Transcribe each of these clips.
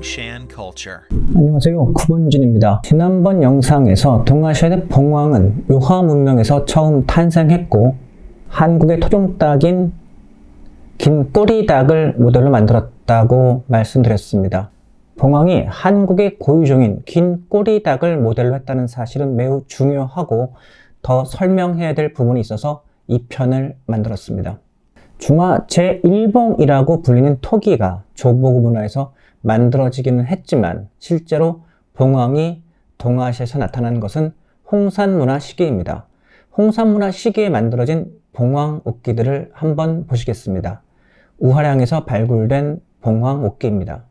Shan culture. 안녕하세요, 구본진입니다. 지난번 영상에서 동아시아의 봉황은 요하 문명에서 처음 탄생했고 한국의 토종닭인 긴 꼬리닭을 모델로 만들었다고 말씀드렸습니다. 봉황이 한국의 고유종인 긴 꼬리닭을 모델로 했다는 사실은 매우 중요하고 더 설명해야 될 부분이 있어서 이 편을 만들었습니다. 중화 제1봉이라고 불리는 토기가 조보고 문화에서 만들어지기는 했지만 실제로 봉황이 동아시아에서 나타난 것은 홍산문화 시기입니다. 홍산문화 시기에 만들어진 봉황 옷기들을 한번 보시겠습니다. 우하량에서 발굴된 봉황 옷기입니다.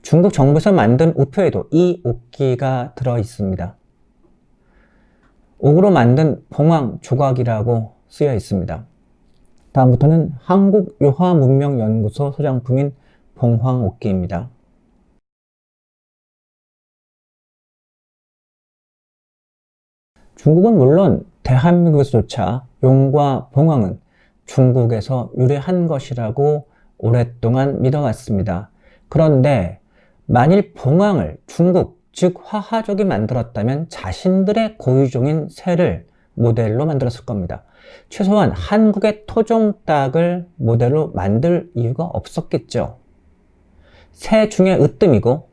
중국 정부에서 만든 우표에도 이 옷기가 들어 있습니다. 옥으로 만든 봉황 조각이라고 쓰여 있습니다. 다음부터는 한국요하문명연구소 소장품인 봉황 옷기입니다. 중국은 물론 대한민국에서조차 용과 봉황은 중국에서 유래한 것이라고 오랫동안 믿어왔습니다. 그런데 만일 봉황을 중국, 즉 화하족이 만들었다면 자신들의 고유종인 새를 모델로 만들었을 겁니다. 최소한 한국의 토종닭을 모델로 만들 이유가 없었겠죠. 새 중에 으뜸이고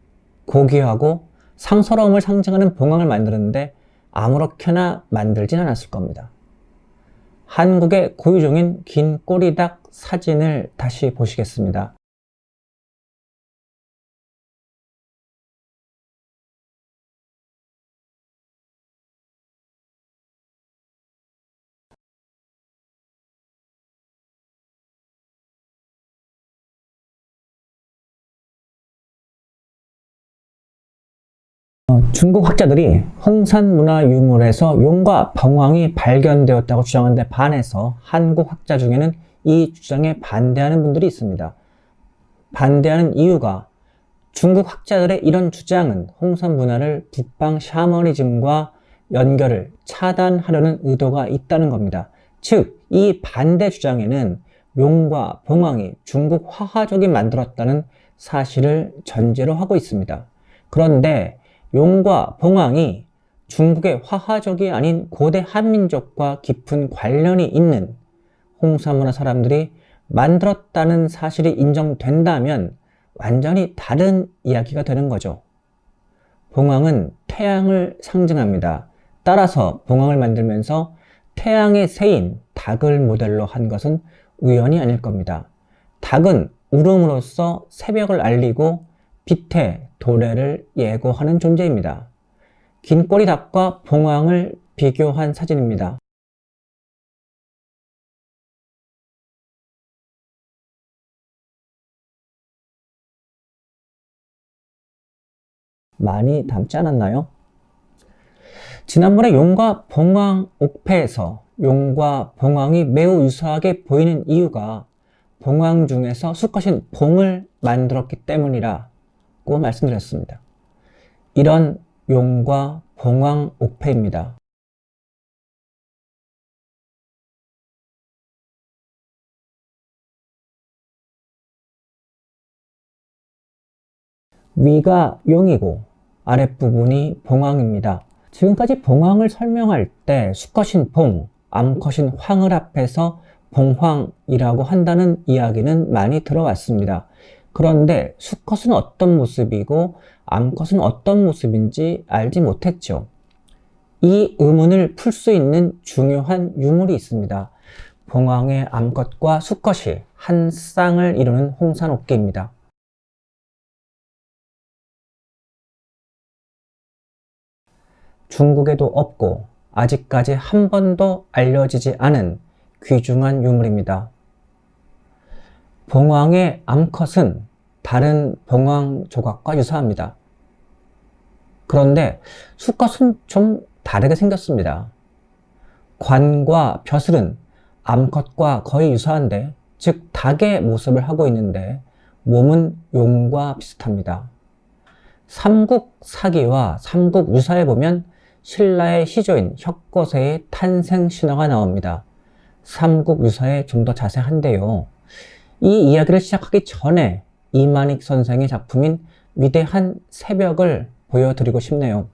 고귀하고 상스러움을 상징하는 봉황을 만드는데 아무렇게나 만들진 않았을 겁니다. 한국의 고유종인 긴 꼬리닭 사진을 다시 보시겠습니다. 중국 학자들이 홍산문화 유물에서 용과 봉황이 발견되었다고 주장하는데 반해서 한국 학자 중에는 이 주장에 반대하는 분들이 있습니다. 반대하는 이유가 중국 학자들의 이런 주장은 홍산문화를 북방 샤머니즘과 연결을 차단하려는 의도가 있다는 겁니다. 즉, 이 반대 주장에는 용과 봉황이 중국 화하족이 만들었다는 사실을 전제로 하고 있습니다. 그런데 용과 봉황이 중국의 화하족이 아닌 고대 한민족과 깊은 관련이 있는 홍산문화 사람들이 만들었다는 사실이 인정된다면 완전히 다른 이야기가 되는 거죠. 봉황은 태양을 상징합니다. 따라서 봉황을 만들면서 태양의 새인 닭을 모델로 한 것은 우연이 아닐 겁니다. 닭은 울음으로써 새벽을 알리고 빛의 도래를 예고하는 존재입니다. 긴 꼬리 닭과 봉황을 비교한 사진입니다. 많이 닮지 않았나요? 지난번에 용과 봉황 옥패에서 용과 봉황이 매우 유사하게 보이는 이유가 봉황 중에서 수컷인 봉을 만들었기 때문이라고 말씀드렸습니다. 이런 용과 봉황 옥패입니다. 위가 용이고 아랫부분이 봉황입니다. 지금까지 봉황을 설명할 때 수컷인 봉, 암컷인 황을 합해서 봉황이라고 한다는 이야기는 많이 들어왔습니다. 그런데 수컷은 어떤 모습이고 암컷은 어떤 모습인지 알지 못했죠. 이 의문을 풀 수 있는 중요한 유물이 있습니다. 봉황의 암컷과 수컷이 한 쌍을 이루는 홍산옥기입니다. 중국에도 없고 아직까지 한 번도 알려지지 않은 귀중한 유물입니다. 봉황의 암컷은 다른 봉황 조각과 유사합니다. 그런데 수컷은 좀 다르게 생겼습니다. 관과 벼슬은 암컷과 거의 유사한데, 즉 닭의 모습을 하고 있는데 몸은 용과 비슷합니다. 삼국사기와 삼국유사에 보면 신라의 시조인 혁거세의 탄생 신화가 나옵니다. 삼국유사에 좀 더 자세한데요. 이 이야기를 시작하기 전에 이만익 선생의 작품인 위대한 새벽을 보여드리고 싶네요.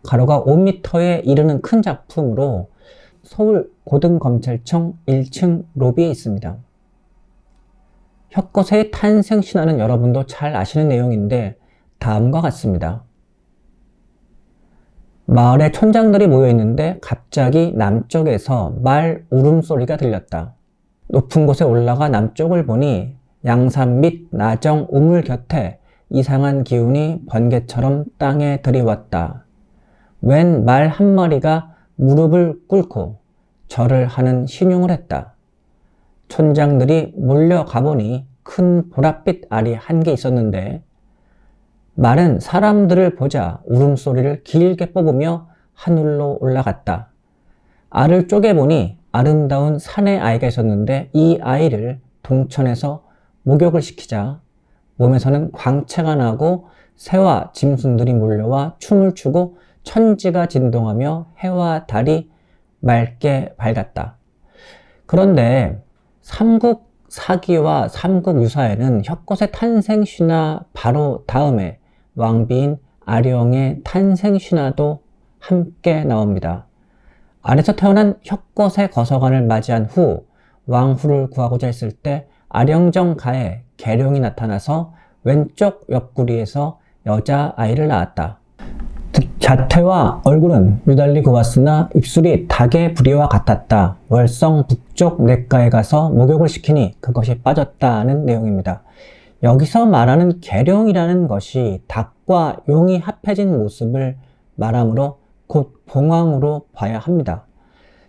가로가 5m에 이르는 큰 작품으로 서울 고등검찰청 1층 로비에 있습니다. 혁거세의 탄생 신화는 여러분도 잘 아시는 내용인데 다음과 같습니다. 마을에 촌장들이 모여 있는데 갑자기 남쪽에서 말 울음소리가 들렸다. 높은 곳에 올라가 남쪽을 보니 양산 및 나정 우물 곁에 이상한 기운이 번개처럼 땅에 들이왔다. 웬 말 한 마리가 무릎을 꿇고 절을 하는 신용을 했다. 촌장들이 몰려가 보니 큰 보랏빛 알이 한 개 있었는데 말은 사람들을 보자 울음소리를 길게 뽑으며 하늘로 올라갔다. 알을 쪼개보니 아름다운 산의 아이가 있었는데 이 아이를 동천에서 목욕을 시키자 몸에서는 광채가 나고 새와 짐승들이 몰려와 춤을 추고 천지가 진동하며 해와 달이 맑게 밝았다. 그런데 삼국 사기와 삼국 유사에는 혁거세 탄생 신화 바로 다음에 왕비인 아령의 탄생 신화도 함께 나옵니다. 알에서 태어난 혁거세 거서관을 맞이한 후 왕후를 구하고자 했을 때 아령정가에 계룡이 나타나서 왼쪽 옆구리에서 여자아이를 낳았다. 자태와 얼굴은 유달리 고왔으나 입술이 닭의 부리와 같았다. 월성 북쪽 냇가에 가서 목욕을 시키니 그것이 빠졌다는 내용입니다. 여기서 말하는 계룡이라는 것이 닭과 용이 합해진 모습을 말하므로 곧 봉황으로 봐야 합니다.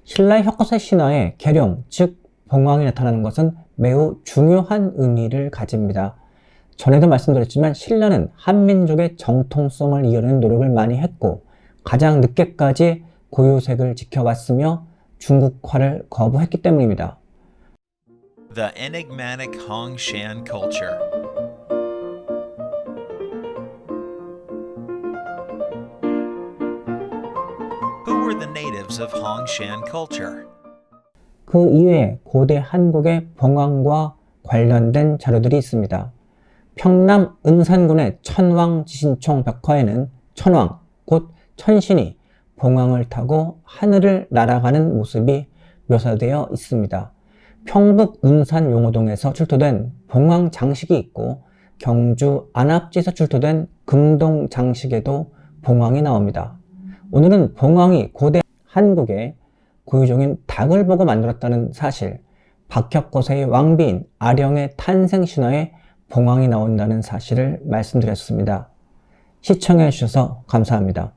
신라의 혁거세 신화에 계룡, 즉 봉황이 나타나는 것은 매우 중요한 의미를 가집니다. 전에도 말씀드렸지만 신라는 한민족의 정통성을 이어내는 노력을 많이 했고 가장 늦게까지 고유색을 지켜왔으며 중국화를 거부했기 때문입니다. The enigmatic Hongshan culture. Who were the natives of Hongshan culture? 그 이외에 고대 한국의 봉황과 관련된 자료들이 있습니다. 평남 은산군의 천왕지신총 벽화에는 천왕, 곧 천신이 봉황을 타고 하늘을 날아가는 모습이 묘사되어 있습니다. 평북 운산 용호동에서 출토된 봉황 장식이 있고 경주 안압지에서 출토된 금동 장식에도 봉황이 나옵니다. 오늘은 봉황이 고대 한국의 고유종인 닭을 보고 만들었다는 사실, 박혁거세의 왕비인 아령의 탄생 신화에 봉황이 나온다는 사실을 말씀드렸습니다. 시청해 주셔서 감사합니다.